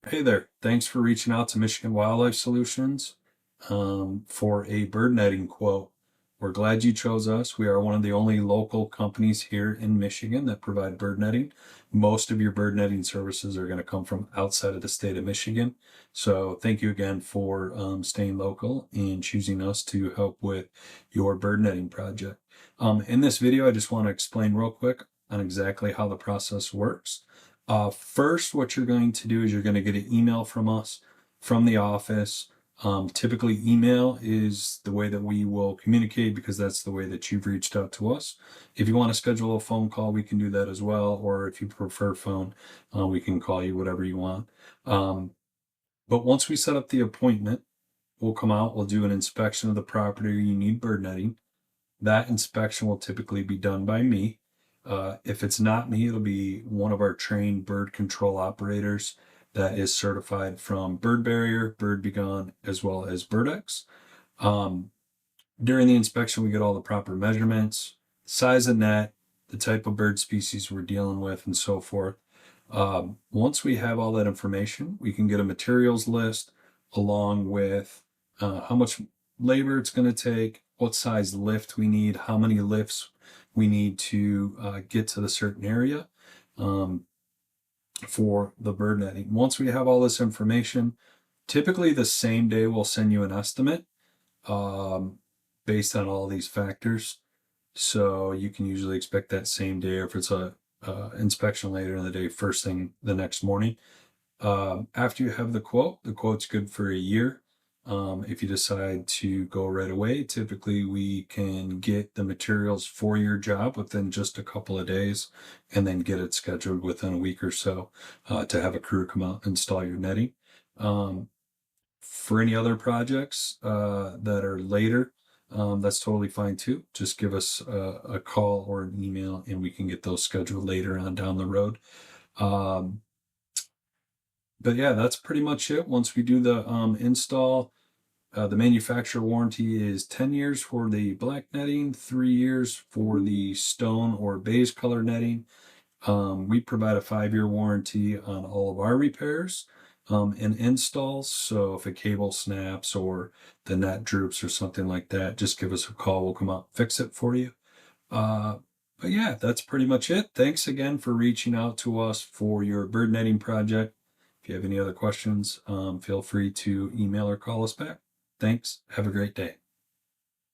Hey there. Thanks for reaching out to Michigan Wildlife Solutions for a bird netting quote. We're glad you chose us. We are one of the only local companies here in Michigan that provide bird netting. Most of your bird netting services are going to come from outside of the state of Michigan. So thank you again for staying local and choosing us to help with your bird netting project. In this video, I just want to explain real quick on exactly how the process works. First, what you're going to do is you're going to get an email from us, from the office. Typically, email is the way that we will communicate because that's the way that you've reached out to us. If you want to schedule a phone call, we can do that as well. Or if you prefer phone, we can call you, whatever you want. But once we set up the appointment, we'll come out, we'll do an inspection of the property you need bird netting. That inspection will typically be done by me. If it's not me, it'll be one of our trained bird control operators that is certified from Bird Barrier, Bird Begone, as well as BirdX. During the inspection, we get all the proper measurements, size of net, the type of bird species we're dealing with, and so forth. Once we have all that information, we can get a materials list along with how much labor it's going to take, what size lift we need, how many lifts we need to get to the certain area for the bird netting. Once we have all this information, typically the same day we'll send you an estimate based on all these factors. So you can usually expect that same day, or if it's a inspection later in the day, first thing the next morning. After you have the quote's good for a year. If you decide to go right away, typically we can get the materials for your job within just a couple of days and then get it scheduled within a week or so to have a crew come out and install your netting. For any other projects that are later, that's totally fine too. Just give us a call or an email and we can get those scheduled later on down the road. But yeah, that's pretty much it. Once we do the install, the manufacturer warranty is 10 years for the black netting, 3 years for the stone or beige color netting. We provide a 5-year warranty on all of our repairs and installs. So if a cable snaps or the net droops or something like that, just give us a call. We'll come out and fix it for you. But yeah, that's pretty much it. Thanks again for reaching out to us for your bird netting project. If you have any other questions, feel free to email or call us back. Thanks. Have a great day.